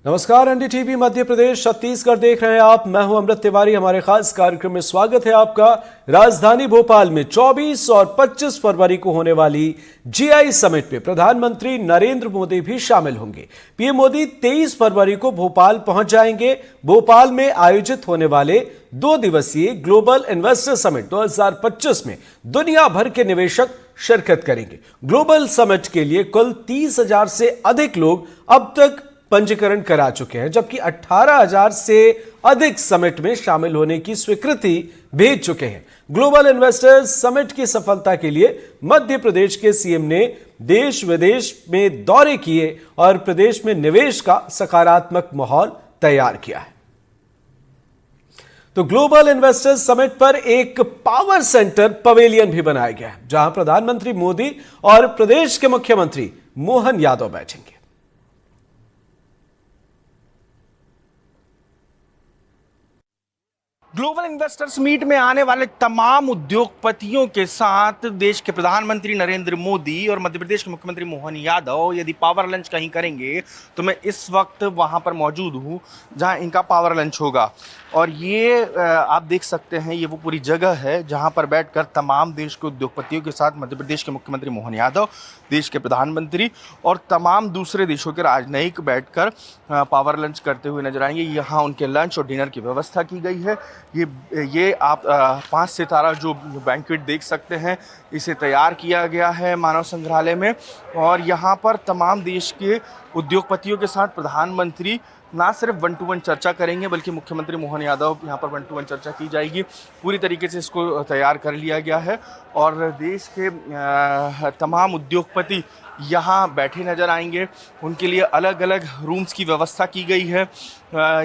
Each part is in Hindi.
नमस्कार, एनडीटीवी मध्य प्रदेश छत्तीसगढ़ देख रहे हैं आप। मैं हूं अमृत तिवारी। हमारे खास कार्यक्रम में स्वागत है आपका। राजधानी भोपाल में 24 और 25 फरवरी को होने वाली जीआई समिट में प्रधानमंत्री नरेंद्र मोदी भी शामिल होंगे। पीएम मोदी 23 फरवरी को भोपाल पहुंच जाएंगे। भोपाल में आयोजित होने वाले 2 दिवसीय ग्लोबल इन्वेस्टर समिट 2025 में दुनिया भर के निवेशक शिरकत करेंगे। ग्लोबल समिट के लिए कुल 30,000 से अधिक लोग अब तक पंजीकरण करा चुके हैं, जबकि 18,000 से अधिक समिट में शामिल होने की स्वीकृति भेज चुके हैं। ग्लोबल इन्वेस्टर्स समिट की सफलता के लिए मध्य प्रदेश के सीएम ने देश विदेश में दौरे किए और प्रदेश में निवेश का सकारात्मक माहौल तैयार किया है। तो ग्लोबल इन्वेस्टर्स समिट पर एक पावर सेंटर पवेलियन भी बनाया गया है, जहां प्रधानमंत्री मोदी और प्रदेश के मुख्यमंत्री मोहन यादव बैठेंगे। ग्लोबल इन्वेस्टर्स मीट में आने वाले तमाम उद्योगपतियों के साथ देश के प्रधानमंत्री नरेंद्र मोदी और मध्य प्रदेश के मुख्यमंत्री मोहन यादव यदि पावर लंच कहीं करेंगे तो मैं इस वक्त वहां पर मौजूद हूं जहां इनका पावर लंच होगा। और ये आप देख सकते हैं, ये वो पूरी जगह है जहां पर बैठकर तमाम देश के उद्योगपतियों के साथ मध्य प्रदेश के मुख्यमंत्री मोहन यादव, देश के प्रधानमंत्री और तमाम दूसरे देशों के राजनयिक बैठकर पावर लंच करते हुए नजर आएंगे। यहाँ उनके लंच और डिनर की व्यवस्था की गई है। ये आप 5 सितारा जो बैंक्वेट देख सकते हैं, इसे तैयार किया गया है मानव संग्रहालय में। और यहाँ पर तमाम देश के उद्योगपतियों के साथ प्रधानमंत्री ना सिर्फ 1-to-1 चर्चा करेंगे, बल्कि मुख्यमंत्री मोहन यादव यहाँ पर 1-to-1 चर्चा की जाएगी। पूरी तरीके से इसको तैयार कर लिया गया है और देश के तमाम उद्योगपति यहाँ बैठे नज़र आएंगे। उनके लिए अलग अलग रूम्स की व्यवस्था की गई है।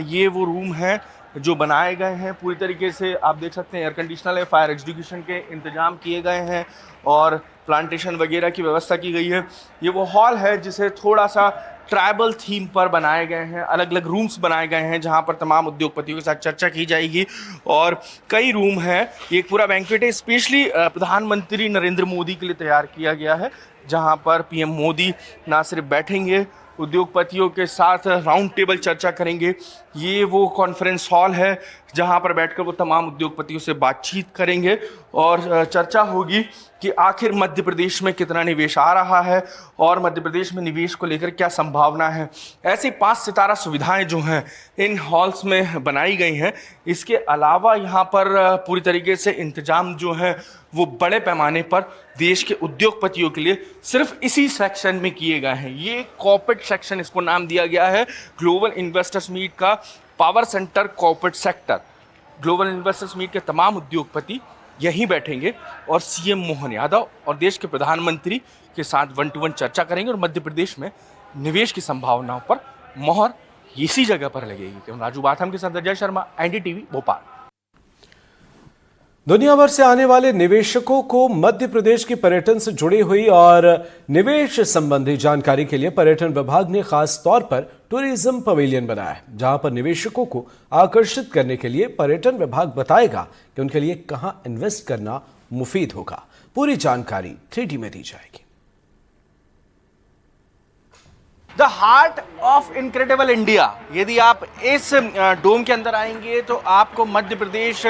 ये वो रूम हैं जो बनाए गए हैं पूरी तरीके से, आप देख सकते हैं एयर कंडीशनर है, फायर एग्जीक्यूशन के इंतजाम किए गए हैं और प्लांटेशन वगैरह की व्यवस्था की गई है। ये वो हॉल है जिसे थोड़ा सा ट्राइबल थीम पर बनाए गए हैं, अलग अलग रूम्स बनाए गए हैं जहां पर तमाम उद्योगपतियों के साथ चर्चा की जाएगी। और कई रूम हैं, एक पूरा बैंक्वेट है स्पेशली प्रधानमंत्री नरेंद्र मोदी के लिए तैयार किया गया है, जहां पर पीएम मोदी ना सिर्फ बैठेंगे, उद्योगपतियों के साथ राउंड टेबल चर्चा करेंगे। ये वो कॉन्फ्रेंस हॉल है जहां पर बैठकर वो तमाम उद्योगपतियों से बातचीत करेंगे और चर्चा होगी कि आखिर मध्य प्रदेश में कितना निवेश आ रहा है और मध्य प्रदेश में निवेश को लेकर क्या संभावना है। ऐसी 5 सितारा सुविधाएं जो हैं इन हॉल्स में बनाई गई हैं। इसके अलावा यहाँ पर पूरी तरीके से इंतजाम जो हैं वो बड़े पैमाने पर देश के उद्योगपतियों के लिए सिर्फ इसी सेक्शन में किए गए हैं। ये कॉर्पोरेट सेक्शन इसको नाम दिया गया है, ग्लोबल इन्वेस्टर्स मीट का power centre corporate sector. Global investors meet के तमाम उद्योगपति यहीं बैठेंगे और सीएम मोहन यादव और देश के प्रधानमंत्री के साथ 1-to-1 चर्चा करेंगे और मध्य प्रदेश में निवेश की संभावनाओं पर मोहर इसी जगह पर लगेगी। राजू बाथम के साथ अजय शर्मा, एनडीटीवी भोपाल। दुनिया भर से आने वाले निवेशकों को मध्य प्रदेश की पर्यटन से जुड़ी हुई और निवेश संबंधी जानकारी के लिए पर्यटन विभाग ने खास तौर पर टूरिज्म पवेलियन बनाया है, जहां पर निवेशकों को आकर्षित करने के लिए पर्यटन विभाग बताएगा कि उनके लिए कहां इन्वेस्ट करना मुफीद होगा। पूरी जानकारी 3D में दी जाएगी। The heart of incredible India, यदि आप इस डोम के अंदर आएंगे तो आपको मध्य प्रदेश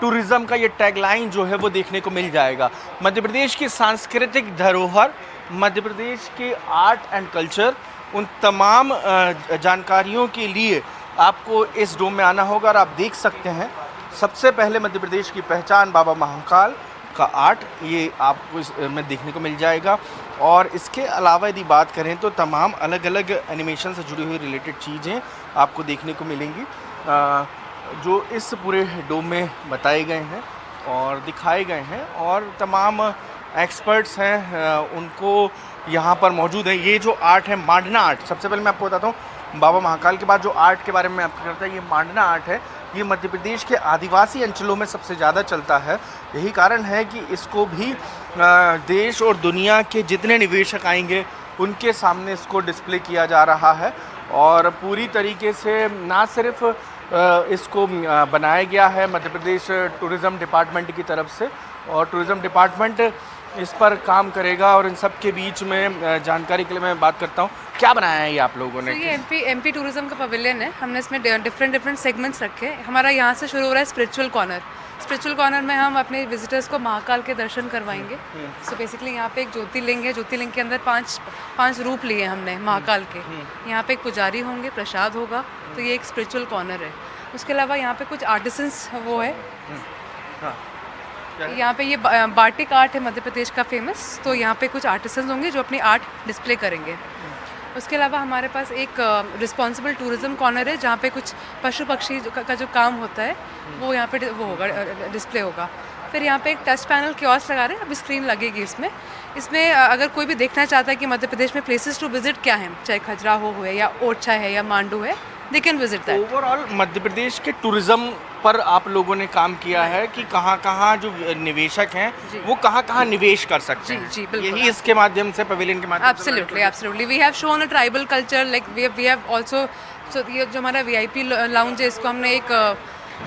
टूरिज्म का ये टैगलाइन जो है वो देखने को मिल जाएगा। मध्य प्रदेश की सांस्कृतिक धरोहर, मध्य प्रदेश के आर्ट एंड कल्चर, उन तमाम जानकारियों के लिए आपको इस डोम में आना होगा। और आप देख सकते हैं सबसे पहले मध्य प्रदेश की पहचान बाबा महाकाल का आर्ट, ये आपको इसमें देखने को मिल जाएगा। और इसके अलावा यदि बात करें तो तमाम अलग अलग एनिमेशन से जुड़ी हुई रिलेटेड चीज़ें आपको देखने को मिलेंगी जो इस पूरे डोम में बताए गए हैं और दिखाए गए हैं। और तमाम एक्सपर्ट्स हैं उनको यहाँ पर मौजूद है। ये जो आर्ट है मांडना आर्ट, सबसे पहले मैं आपको बताता हूँ बाबा महाकाल के बाद जो आर्ट के बारे में आपको करता है, ये मांडना आर्ट है। ये मध्य प्रदेश के आदिवासी अंचलों में सबसे ज़्यादा चलता है। यही कारण है कि इसको भी देश और दुनिया के जितने निवेशक आएंगे उनके सामने इसको डिस्प्ले किया जा रहा है। और पूरी तरीके से ना सिर्फ इसको बनाया गया है मध्य प्रदेश टूरिज़्म डिपार्टमेंट की तरफ से, और टूरिज़्म डिपार्टमेंट इस पर काम करेगा और इन सब के बीच में जानकारी के लिए मैं बात करता हूँ, क्या बनाया है ये आप लोगों ने? तो ये एमपी टूरिज्म का पवेलियन है। हमने इसमें डिफरेंट सेगमेंट्स रखे हैं। हमारा यहाँ से शुरू हो रहा है स्पिरिचुअल कॉर्नर में हम अपने विजिटर्स को महाकाल के दर्शन करवाएंगे। सो बेसिकली यहाँ पे एक ज्योतिर्लिंग है, ज्योतिर्लिंग के अंदर पांच रूप लिए हमने महाकाल के। यहाँ पे एक पुजारी होंगे, प्रसाद होगा, तो ये एक स्पिरिचुअल कॉर्नर है। उसके अलावा यहाँ पे कुछ आर्टिसंस वो है, यहाँ पे ये बाटिक आर्ट है मध्य प्रदेश का फेमस, तो यहाँ पे कुछ आर्टिसंस होंगे जो अपनी आर्ट डिस्प्ले करेंगे। उसके अलावा हमारे पास एक रिस्पॉन्सिबल टूरिज्म कॉर्नर है जहाँ पे कुछ पशु पक्षी का जो काम होता है वो यहाँ पे वो होगा, डिस्प्ले होगा। फिर यहाँ पे एक टच पैनल कियोस्क लगा रहे हैं, अभी स्क्रीन लगेगी इसमें अगर कोई भी देखना चाहता है कि मध्य प्रदेश में प्लेसेस टू विजिट क्या हैं, चाहे खजुराहो है या ओरछा है या मांडू है, they can visit that. Overall Madhya Pradesh के टूरिज्म पर आप लोगों ने काम किया है कि कहाँ जो निवेशक हैं वो कहाँ निवेश कर सकते हैं। जी बिल्कुल, यही इसके माध्यम से, पवेलियन के माध्यम से। Absolutely we have shown a tribal culture, like we have also, so ये जो हमारा वीआईपी लाउंज है इसको हमने एक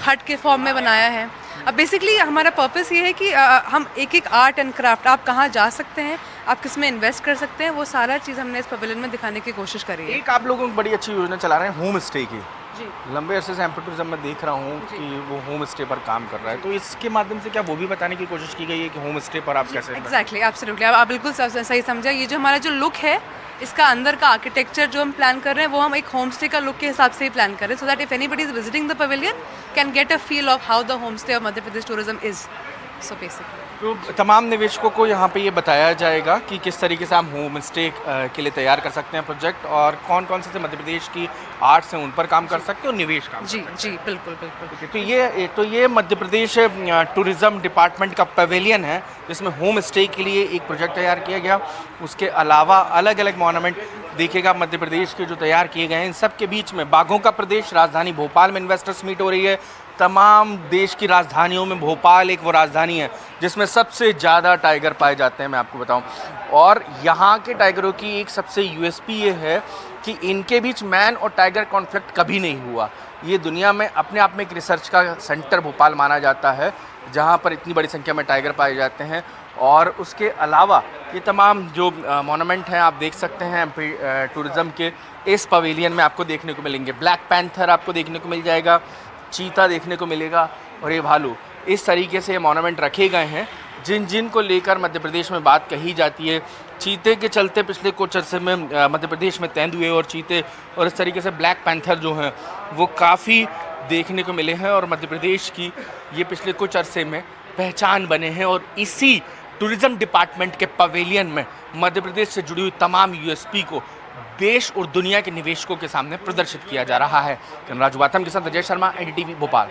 हट के फॉर्म में बनाया है। अब बेसिकली हमारा पर्पस ये है कि हम एक आर्ट एंड क्राफ्ट, आप कहाँ जा सकते हैं, आप किस में इन्वेस्ट कर सकते हैं, वो सारा चीज़ हमने इस पवेलियन में दिखाने की कोशिश करी है। एक आप लोगों की बड़ी अच्छी योजना चला रहे हैं होम स्टे की। जी, लंबे अरसे से एमपी टूरिज्म में देख रहा हूँ कि वो होम स्टे पर काम कर रहा है, तो इसके माध्यम से क्या वो भी बताने की कोशिश की गई है कि होम स्टे पर आप कैसे? एग्जैक्टली, एब्सोल्युटली, आप बिल्कुल सही समझा। ये जो हमारा जो लुक है, इसका अंदर का आर्किटेक्चर जो हम प्लान कर रहे हैं वो हम एक होम स्टे का लुक के हिसाब से ही प्लान कर रहे हैं, so that if anybody is visiting the pavilion can get a feel of how the home stay of Madhya Pradesh tourism is. So basically तो तमाम निवेशकों को यहाँ पे ये बताया जाएगा कि किस तरीके से हम होम स्टे के लिए तैयार कर सकते हैं प्रोजेक्ट, और कौन कौन से मध्य प्रदेश की आर्ट्स हैं उन पर काम कर सकते हैं और निवेश काम। जी बिल्कुल। तो ये मध्य प्रदेश टूरिज्म डिपार्टमेंट का पवेलियन है जिसमें होम स्टे के लिए एक प्रोजेक्ट तैयार किया गया। उसके अलावा अलग अलग मॉन्यूमेंट देखिएगा मध्य प्रदेश के जो तैयार किए गए हैं। इन सब के बीच में बाघों का प्रदेश राजधानी भोपाल में इन्वेस्टर्स मीट हो रही है। तमाम देश की राजधानियों में भोपाल एक वो राजधानी है जिसमें सबसे ज़्यादा टाइगर पाए जाते हैं, मैं आपको बताऊं। और यहाँ के टाइगरों की एक सबसे यूएसपी ये है कि इनके बीच मैन और टाइगर कॉन्फ्लिक्ट कभी नहीं हुआ। ये दुनिया में अपने आप में एक रिसर्च का सेंटर भोपाल माना जाता है जहाँ पर इतनी बड़ी संख्या में टाइगर पाए जाते हैं। और उसके अलावा ये तमाम जो मॉन्यूमेंट हैं आप देख सकते हैं टूरिज़्म के इस पवेलियन में आपको देखने को मिलेंगे। ब्लैक पैंथर आपको देखने को मिल जाएगा, चीता देखने को मिलेगा और ये भालू। इस तरीके से ये मॉन्यूमेंट रखे गए हैं जिन को लेकर मध्य प्रदेश में बात कही जाती है। चीते के चलते पिछले कुछ अरसे में मध्य प्रदेश में तेंदुए और चीते और इस तरीके से ब्लैक पैंथर जो हैं वो काफ़ी देखने को मिले हैं और मध्य प्रदेश की ये पिछले कुछ अरसे में पहचान बने हैं। और इसी टूरिज़्म डिपार्टमेंट के पवेलियन में मध्य प्रदेश से जुड़ी हुई तमाम यूएसपी को देश और दुनिया के निवेशकों के सामने प्रदर्शित किया जा रहा है। राजू बाथम के साथ Ajay Sharma, NDTV Bhopal.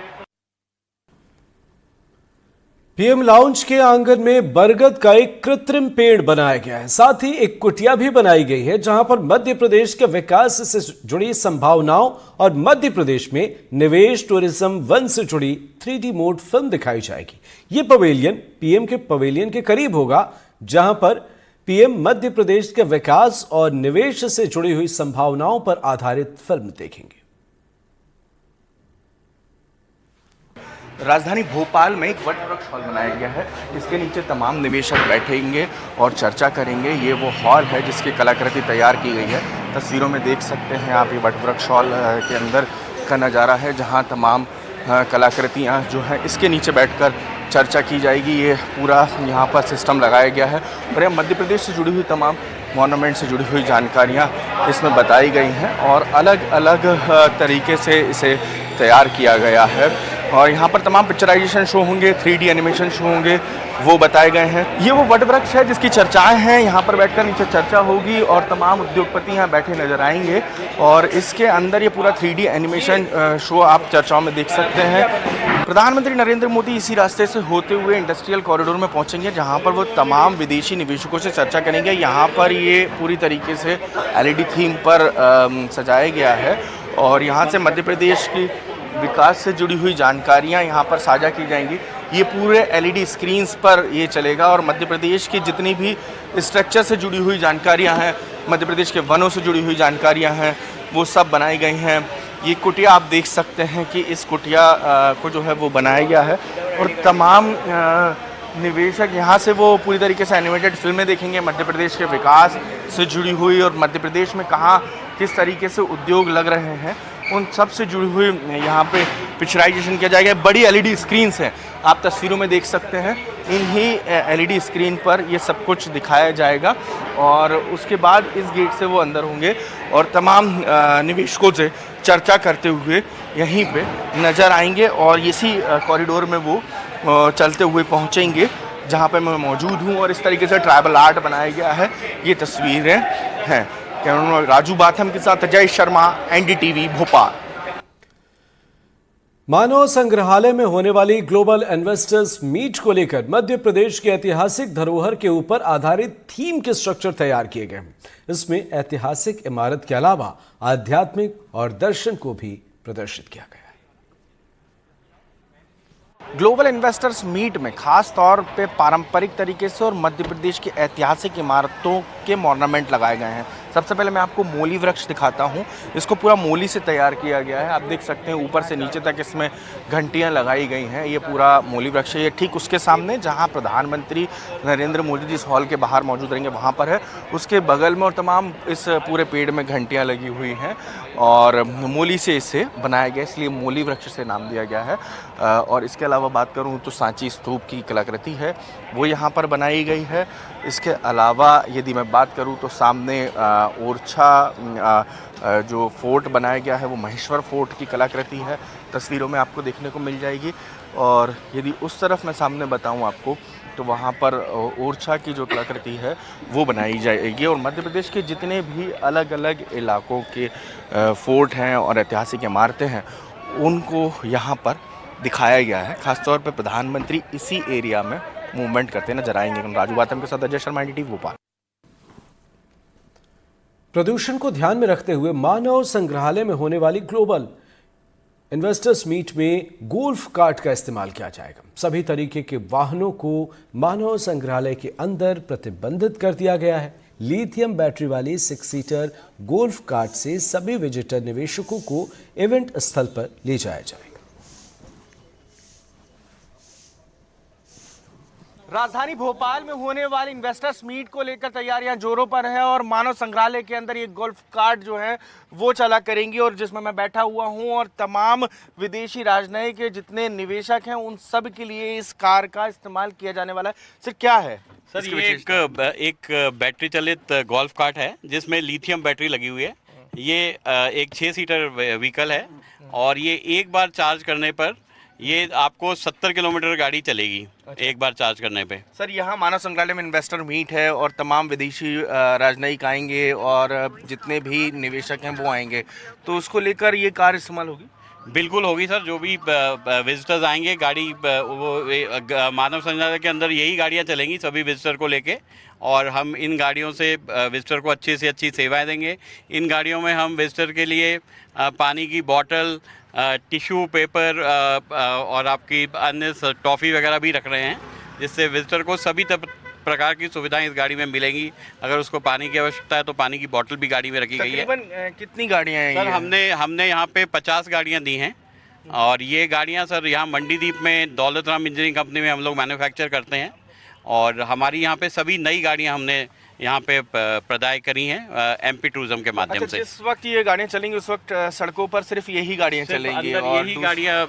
PM lounge के आंगन में बरगद का एक कृत्रिम पेड़ बनाया गया है, साथ ही एक कुटिया भी बनाई गई है जहां पर मध्य प्रदेश के विकास से जुड़ी संभावनाओं और मध्य प्रदेश में निवेश, टूरिज्म, वन से जुड़ी 3D मोड फिल्म दिखाई जाएगी। ये पवेलियन पीएम के पवेलियन के करीब होगा जहां पर पीएम मध्य प्रदेश के विकास और निवेश से जुड़ी हुई संभावनाओं पर आधारित फिल्म देखेंगे। राजधानी भोपाल में एक वट वृक्ष हॉल बनाया गया है। इसके नीचे तमाम निवेशक बैठेंगे और चर्चा करेंगे। ये वो हॉल है जिसकी कलाकृति तैयार की गई है। तस्वीरों में देख सकते हैं आप, ये वट वृक्ष हॉल के अंदर का नज़ारा है जहाँ तमाम कलाकृतियाँ जो हैं इसके नीचे बैठकर चर्चा की जाएगी। ये पूरा यहाँ पर सिस्टम लगाया गया है और यह मध्य प्रदेश से जुड़ी हुई तमाम मॉन्यूमेंट से जुड़ी हुई जानकारियाँ इसमें बताई गई हैं और अलग अलग तरीके से इसे तैयार किया गया है। और यहाँ पर तमाम पिक्चराइजेशन शो होंगे, 3D एनिमेशन शो होंगे, वो बताए गए हैं। ये वो वट वृक्ष है जिसकी चर्चाएं हैं। यहाँ पर बैठकर नीचे चर्चा होगी और तमाम उद्योगपति यहाँ बैठे नजर आएंगे और इसके अंदर ये पूरा 3D एनिमेशन शो आप चर्चाओं में देख सकते हैं। प्रधानमंत्री नरेंद्र मोदी इसी रास्ते से होते हुए इंडस्ट्रियल कॉरिडोर में पहुँचेंगे जहाँ पर वो तमाम विदेशी निवेशकों से चर्चा करेंगे। यहाँ पर ये पूरी तरीके से LED थीम पर सजाया गया है और यहाँ से मध्य प्रदेश की विकास से जुड़ी हुई जानकारियाँ यहाँ पर साझा की जाएंगी। ये पूरे LED स्क्रीन्स पर ये चलेगा और मध्य प्रदेश की जितनी भी स्ट्रक्चर से जुड़ी हुई जानकारियाँ हैं, मध्य प्रदेश के वनों से जुड़ी हुई जानकारियाँ हैं, वो सब बनाई गई हैं। ये कुटिया आप देख सकते हैं कि इस कुटिया को जो है वो बनाया गया है और तमाम निवेशक यहाँ से वो पूरी तरीके से एनिमेटेड फिल्में देखेंगे मध्य प्रदेश के विकास से जुड़ी हुई, और मध्य प्रदेश में कहाँ किस तरीके से उद्योग लग रहे हैं उन सब से जुड़ी हुई यहाँ पे पिक्चराइजेशन किया जाएगा। बड़ी एलईडी स्क्रीन्स हैं, आप तस्वीरों में देख सकते हैं, इन्हीं एलईडी स्क्रीन पर ये सब कुछ दिखाया जाएगा और उसके बाद इस गेट से वो अंदर होंगे और तमाम निवेशकों से चर्चा करते हुए यहीं पे नज़र आएंगे और इसी कॉरिडोर में वो चलते हुए पहुंचेंगे जहां पे मैं मौजूद हूं। और इस तरीके से ट्राइबल आर्ट बनाया गया है, ये तस्वीरें हैं। कैमरा राजू बाथम के साथ अजय शर्मा, एनडीटीवी भोपाल। मानव संग्रहालय में होने वाली ग्लोबल इन्वेस्टर्स मीट को लेकर मध्य प्रदेश की ऐतिहासिक धरोहर के ऊपर आधारित थीम के स्ट्रक्चर तैयार किए गए हैं। इसमें ऐतिहासिक इमारत के अलावा आध्यात्मिक और दर्शन को भी प्रदर्शित किया गया है। ग्लोबल इन्वेस्टर्स मीट में खास तौर पे पारंपरिक तरीके से और मध्य प्रदेश की ऐतिहासिक इमारतों के मॉर्नामेंट लगाए गए हैं। सबसे पहले मैं आपको मोली वृक्ष दिखाता हूँ। इसको पूरा मोली से तैयार किया गया है, आप देख सकते हैं ऊपर से नीचे तक इसमें घंटियाँ लगाई गई हैं। ये पूरा मोली वृक्ष है। ये ठीक उसके सामने जहाँ प्रधानमंत्री नरेंद्र मोदी जी इस हॉल के बाहर मौजूद रहेंगे वहाँ पर है, उसके बगल में और तमाम इस पूरे पेड़ में घंटियाँ लगी हुई हैं और मोली से इसे बनाया गया, इसलिए मोली वृक्ष से नाम दिया गया है। और इसके अलावा बात करूँ तो सांची स्तूप की कलाकृति है वो यहाँ पर बनाई गई है। इसके अलावा यदि मैं बात करूँ तो सामने ओरछा जो फोर्ट बनाया गया है वो महेश्वर फोर्ट की कलाकृति है, तस्वीरों में आपको देखने को मिल जाएगी। और यदि उस तरफ मैं सामने बताऊं आपको तो वहाँ पर ओरछा की जो कलाकृति है वो बनाई जाएगी। और मध्य प्रदेश के जितने भी अलग अलग इलाकों के फोर्ट हैं और ऐतिहासिक इमारतें हैं उनको यहाँ पर दिखाया गया है। खासतौर पर प्रधानमंत्री इसी एरिया में मूवमेंट करते नजर आएंगे। राजू बातम के साथ अजय शर्मा, एनडीटीवी भोपाल। प्रदूषण को ध्यान में रखते हुए मानव संग्रहालय में होने वाली ग्लोबल इन्वेस्टर्स मीट में गोल्फ कार्ट का इस्तेमाल किया जाएगा। सभी तरीके के वाहनों को मानव संग्रहालय के अंदर प्रतिबंधित कर दिया गया है। लिथियम बैटरी वाली 6 सीटर गोल्फ कार्ट से सभी विजिटर निवेशकों को इवेंट स्थल पर ले जाया जाएगा। राजधानी भोपाल में होने वाली इन्वेस्टर्स मीट को लेकर तैयारियां जोरों पर है और मानव संग्रहालय के अंदर ये गोल्फ कार्ट जो है वो चला करेंगी और जिसमें मैं बैठा हुआ हूं और तमाम विदेशी राजनयिक के जितने निवेशक हैं उन सब के लिए इस कार का इस्तेमाल किया जाने वाला है। सर क्या है सर? ये एक बैटरी चलित गोल्फ कार्ट है जिसमें लिथियम बैटरी लगी हुई है। ये एक 6 सीटर व्हीकल है और ये एक बार चार्ज करने पर ये आपको 70 किलोमीटर गाड़ी चलेगी। अच्छा। एक बार चार्ज करने पे। सर यहाँ मानव संग्रहालय में इन्वेस्टर मीट है और तमाम विदेशी राजनयिक आएंगे और जितने भी निवेशक हैं वो आएंगे, तो उसको लेकर ये कार इस्तेमाल होगी? बिल्कुल होगी सर। जो भी विजिटर्स आएंगे गाड़ी वो मानव संग्रहालय के अंदर यही गाड़ियाँ चलेंगी सभी विजिटर को लेके और हम इन गाड़ियों से विजिटर को अच्छी से अच्छी सेवाएं देंगे। इन गाड़ियों में हम विजिटर के लिए पानी की बॉटल, टिश्यू पेपर और आपकी अन्य टॉफ़ी वगैरह भी रख रहे हैं जिससे विजिटर को सभी प्रकार की सुविधाएं इस गाड़ी में मिलेंगी। अगर उसको पानी की आवश्यकता है तो पानी की बोतल भी गाड़ी में रखी गई है। कितनी गाड़ियां हैं? सर हमने यहाँ पे 50 गाड़ियाँ दी हैं और ये गाड़ियाँ सर यहाँ मंडीदीप में दौलत राम इंजीनियरिंग कंपनी में हम लोग मैन्युफैक्चर करते हैं और हमारी यहाँ पे सभी नई गाड़ियाँ हमने यहाँ पे प्रदाय करी हैं एमपी टूरिज्म के माध्यम से। जिस वक्त ये गाड़ियाँ चलेंगी उस वक्त सड़कों पर सिर्फ यही गाड़ियाँ चलेंगी और यही गाड़ियाँ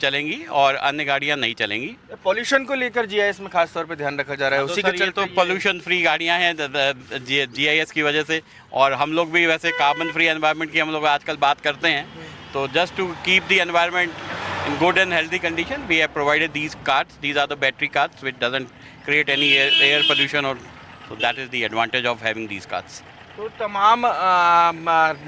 चलेंगी और अन्य गाड़ियाँ नहीं चलेंगी। पॉल्यूशन को लेकर जीआईएस में खास तौर पे ध्यान रखा जा रहा है, उसी के चलते तो पॉल्यूशन फ्री गाड़ियाँ हैं जीआईएस की वजह से। और हम लोग भी वैसे कार्बन फ्री एनवायरनमेंट की हम लोग आजकल बात करते हैं, तो just to keep the environment in good and healthy condition we have provided these carts. These are the battery carts which doesn't create any air pollution, or so that is the advantage of having these carts. तो तमाम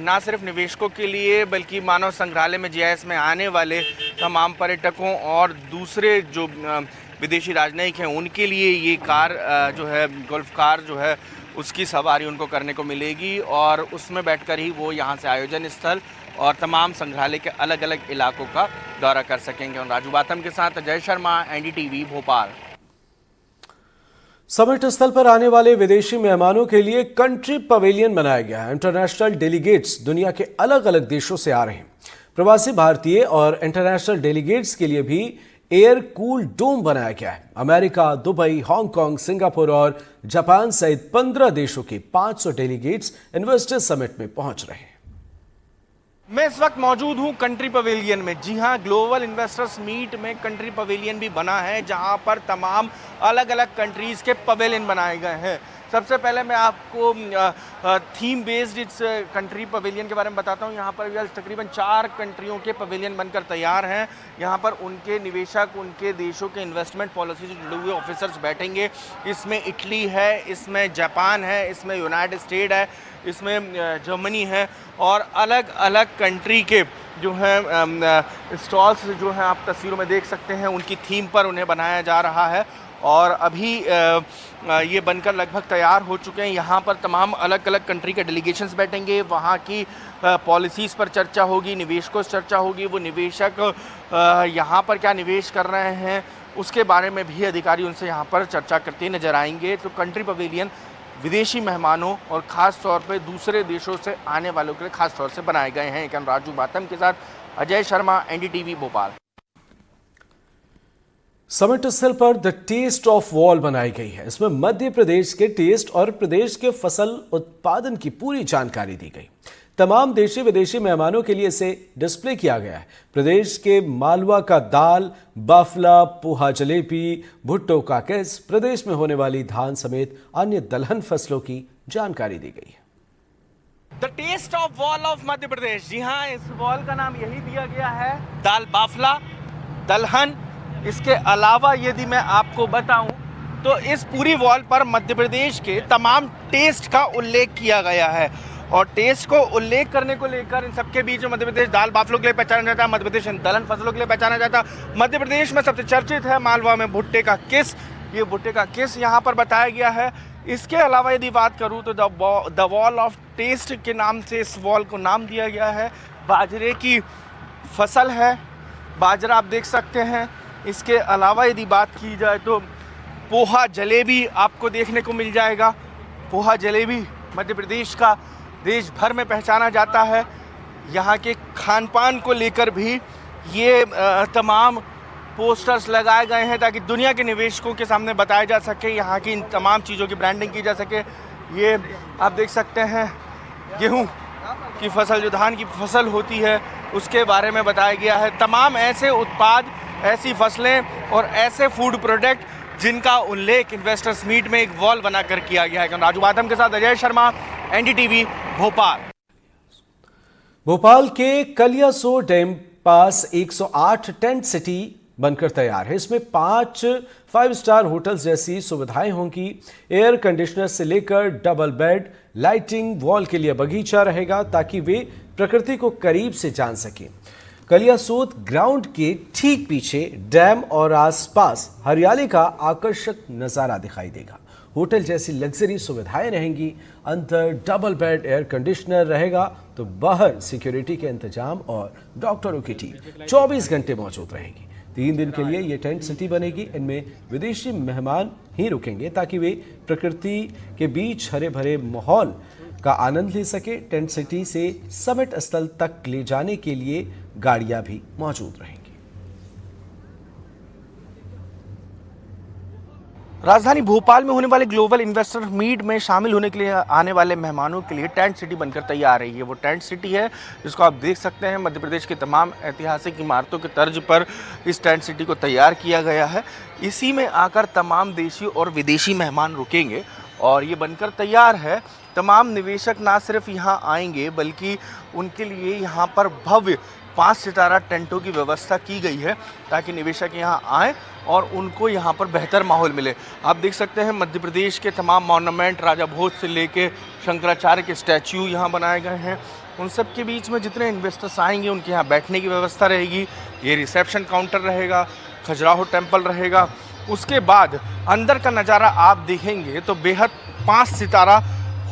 ना सिर्फ निवेशकों के लिए बल्कि मानव संग्रहालय में जीआईएस में आने वाले तमाम पर्यटकों और दूसरे जो विदेशी राजनयिक हैं उनके लिए ये कार जो है गोल्फ कार जो है उसकी सवारी उनको करने को मिलेगी और उसमें बैठकर ही वो यहाँ से आयोजन स्थल और तमाम संग्रहालय के अलग अलग इलाकों का दौरा कर सकेंगे। राजू बातम के साथ अजय शर्मा, एनडीटीवी भोपाल। समिट स्थल पर आने वाले विदेशी मेहमानों के लिए कंट्री पवेलियन बनाया गया है। इंटरनेशनल डेलीगेट्स दुनिया के अलग अलग देशों से आ रहे हैं। प्रवासी भारतीय और इंटरनेशनल डेलीगेट्स के लिए भी एयर कूल डोम बनाया गया है। अमेरिका, दुबई, हांगकांग, सिंगापुर और जापान सहित 15 देशों के 500 डेलीगेट्स इन्वेस्टर समिट में पहुंच रहे हैं। मैं इस वक्त मौजूद हूं कंट्री पवेलियन में। जी हां, ग्लोबल इन्वेस्टर्स मीट में कंट्री पवेलियन भी बना है, जहां पर तमाम अलग अलग कंट्रीज़ के पवेलियन बनाए गए हैं। सबसे पहले मैं आपको थीम बेस्ड इस कंट्री पवेलियन के बारे में बताता हूं। यहाँ पर तकरीबन 4 कंट्रियों के पवेलियन बनकर तैयार हैं। यहाँ पर उनके निवेशक, उनके देशों के इन्वेस्टमेंट पॉलिसी से जुड़े हुए ऑफिसर्स बैठेंगे। इसमें इटली है, इसमें जापान है, इसमें यूनाइटेड स्टेट है, इसमें जर्मनी है और अलग अलग कंट्री के जो हैं स्टॉल्स जो हैं आप तस्वीरों में देख सकते हैं, उनकी थीम पर उन्हें बनाया जा रहा है और अभी ये बनकर लगभग तैयार हो चुके हैं। यहाँ पर तमाम अलग अलग कंट्री के डेलीगेशंस बैठेंगे, वहाँ की पॉलिसीज़ पर चर्चा होगी, निवेशकों से चर्चा होगी, वो निवेशक यहाँ पर क्या निवेश कर रहे हैं उसके बारे में भी अधिकारी उनसे यहाँ पर चर्चा करते नजर आएंगे। तो कंट्री पवेलियन विदेशी मेहमानों और ख़ास तौर पे दूसरे देशों से आने वालों के लिए ख़ास तौर से बनाए गए हैं। कैमरा राजू बातम के साथ अजय शर्मा, एनडीटीवी भोपाल। समिट स्थल पर द टेस्ट ऑफ वॉल बनाई गई है। इसमें मध्य प्रदेश के टेस्ट और प्रदेश के फसल उत्पादन की पूरी जानकारी दी गई। तमाम देशी विदेशी मेहमानों के लिए इसे डिस्प्ले किया गया है। प्रदेश के मालवा का दाल, बाफला, पोहा, जलेबी, भुट्टो का किस, प्रदेश में होने वाली धान समेत अन्य दलहन फसलों की जानकारी दी गई है। The taste of wall of Madhya Pradesh. जी हाँ, इस वॉल का नाम यही दिया गया है, दाल बाफला, दलहन। इसके अलावा यदि मैं आपको बताऊं तो इस पूरी वॉल पर मध्य प्रदेश के तमाम टेस्ट का उल्लेख किया गया है और टेस्ट को उल्लेख करने को लेकर इन सबके बीच में मध्य प्रदेश दाल बाफलों के लिए पहचाना जाता है, मध्य प्रदेश दलहन फसलों के लिए पहचाना जाता है। मध्य प्रदेश में सबसे चर्चित है मालवा में भुट्टे का किस। ये भुट्टे का किस यहाँ पर बताया गया है। इसके अलावा यदि बात करूँ तो द वॉल ऑफ टेस्ट के नाम से इस वॉल को नाम दिया गया है। बाजरे की फसल है, बाजरा आप देख सकते हैं। इसके अलावा यदि बात की जाए तो पोहा जलेबी आपको देखने को मिल जाएगा। पोहा जलेबी मध्य प्रदेश का देश भर में पहचाना जाता है। यहाँ के खान पान को लेकर भी ये तमाम पोस्टर्स लगाए गए हैं ताकि दुनिया के निवेशकों के सामने बताया जा सके, यहाँ की इन तमाम चीज़ों की ब्रांडिंग की जा सके। ये आप देख सकते हैं गेहूँ की फसल, जो धान की फसल होती है, उसके बारे में बताया गया है। तमाम ऐसे उत्पाद, ऐसी फसलें और ऐसे फूड प्रोडक्ट जिनका उल्लेख इन्वेस्टर्स मीट में एक वॉल बनाकर किया गया है। राजू बातम के साथ अजय शर्मा, एनडीटीवी भोपाल। भोपाल के कलियासोत डैम पास 108 टेंट सिटी बनकर तैयार है। इसमें 5 5 स्टार होटल्स जैसी सुविधाएं होंगी। एयर कंडीशनर से लेकर डबल बेड, लाइटिंग, वॉल के लिए बगीचा रहेगा ताकि वे प्रकृति को करीब से जान सकें। कलियासोत ग्राउंड के ठीक पीछे डैम और आसपास हरियाली का आकर्षक नज़ारा दिखाई देगा। होटल जैसी लग्जरी सुविधाएं रहेंगी। अंदर डबल बेड, एयर कंडीशनर रहेगा तो बाहर सिक्योरिटी के इंतजाम और डॉक्टरों की टीम 24 घंटे मौजूद रहेगी। 3 दिन के लिए ये टेंट सिटी बनेगी। इनमें विदेशी मेहमान ही रुकेंगे ताकि वे प्रकृति के बीच हरे भरे माहौल का आनंद ले सके। टेंट सिटी से समिट स्थल तक ले जाने के लिए गाड़ियां भी मौजूद रहेंगी। राजधानी भोपाल में होने वाले ग्लोबल इन्वेस्टर मीट में शामिल होने के लिए आने वाले मेहमानों के लिए टेंट सिटी बनकर तैयार है। ये वो टेंट सिटी है जिसको आप देख सकते हैं। मध्य प्रदेश के तमाम ऐतिहासिक इमारतों के तर्ज पर इस टेंट सिटी को तैयार किया गया है। इसी में आकर तमाम देशी और विदेशी मेहमान रुकेंगे और ये बनकर तैयार है। तमाम निवेशक ना सिर्फ यहाँ आएंगे बल्कि उनके लिए यहाँ पर भव्य 5 सितारा टेंटों की व्यवस्था की गई है ताकि निवेशक यहाँ आएँ और उनको यहाँ पर बेहतर माहौल मिले। आप देख सकते हैं मध्य प्रदेश के तमाम मॉन्यूमेंट, राजा भोज से लेके शंकराचार्य के स्टैच्यू यहाँ बनाए गए हैं। उन सब के बीच में जितने इन्वेस्टर्स आएंगे उनके यहाँ बैठने की व्यवस्था रहेगी। ये रिसेप्शन काउंटर रहेगा, खजुराहो टेम्पल रहेगा। उसके बाद अंदर का नज़ारा आप देखेंगे तो बेहद 5 सितारा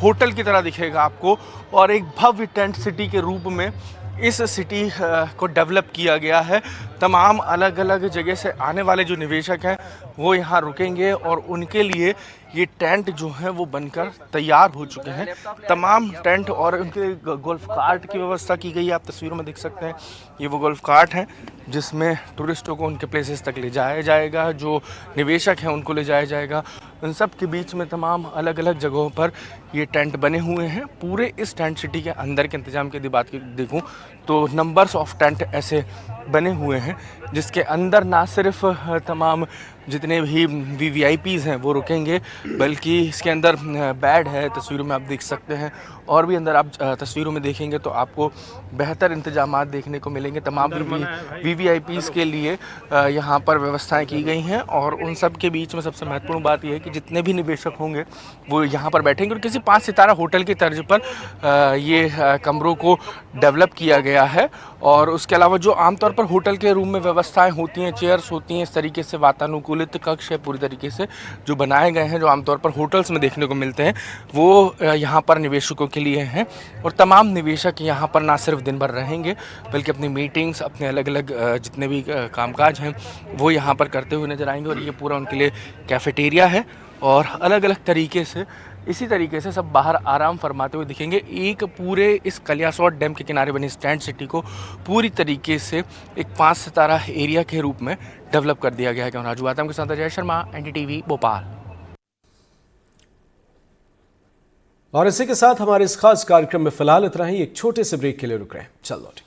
होटल की तरह दिखेगा आपको और एक भव्य टेंट सिटी के रूप में इस सिटी को डेवलप किया गया है। तमाम अलग अलग जगह से आने वाले जो निवेशक हैं वो यहाँ रुकेंगे और उनके लिए ये टेंट जो हैं वो बनकर तैयार हो चुके हैं। तमाम टेंट और उनके गोल्फ कार्ट की व्यवस्था की गई है। आप तस्वीरों में देख सकते हैं, ये वो गोल्फ कार्ट हैं जिसमें टूरिस्टों को उनके प्लेसेस तक ले जाया जाएगा, जो निवेशक हैं उनको ले जाया जाएगा। उन सब के बीच में तमाम अलग अलग जगहों पर ये टेंट बने हुए हैं। पूरे इस टेंट सिटी के अंदर के इंतजाम की यदि बात देखूँ तो नंबर्स ऑफ टेंट ऐसे बने हुए हैं जिसके अंदर ना सिर्फ तमाम जितने भी VVIPs हैं वो रुकेंगे, बल्कि इसके अंदर बेड है, तस्वीरों में आप देख सकते हैं। और भी अंदर आप तस्वीरों में देखेंगे तो आपको बेहतर इंतजामात देखने को मिलेंगे। तमाम VVIPs के लिए यहाँ पर व्यवस्थाएं की गई हैं। और उन सब के बीच में सबसे महत्वपूर्ण बात यह है कि जितने भी निवेशक होंगे वो यहाँ पर बैठेंगे और किसी 5 सितारा होटल की तर्ज पर ये कमरों को डेवलप किया गया है। और उसके अलावा जो आमतौर पर होटल के रूम में व्यवस्थाएं होती हैं, चेयर्स होती हैं, इस तरीके से वातानुकूलित कक्ष है पूरी तरीके से जो बनाए गए हैं, जो आमतौर पर होटल्स में देखने को मिलते हैं, वो यहाँ पर निवेशकों के लिए हैं। और तमाम निवेशक यहाँ पर ना सिर्फ दिन भर रहेंगे बल्कि अपनी मीटिंग्स, अपने अलग अलग जितने भी कामकाज हैं वो यहाँ पर करते हुए नजर आएंगे। और ये पूरा उनके लिए कैफेटेरिया है और अलग अलग तरीके से इसी तरीके से सब बाहर आराम फरमाते हुए दिखेंगे। एक पूरे इस कलियासोत डैम के किनारे बनी इस टेंट सिटी को पूरी तरीके से एक 5 सितारा एरिया के रूप में डेवलप कर दिया गया है। राजू आतम के साथ अजय शर्मा, NDTV भोपाल। और इसी के साथ हमारे इस खास कार्यक्रम में फिलहाल इतना ही। एक छोटे से ब्रेक के लिए रुक रहे हैं, चल लौटें।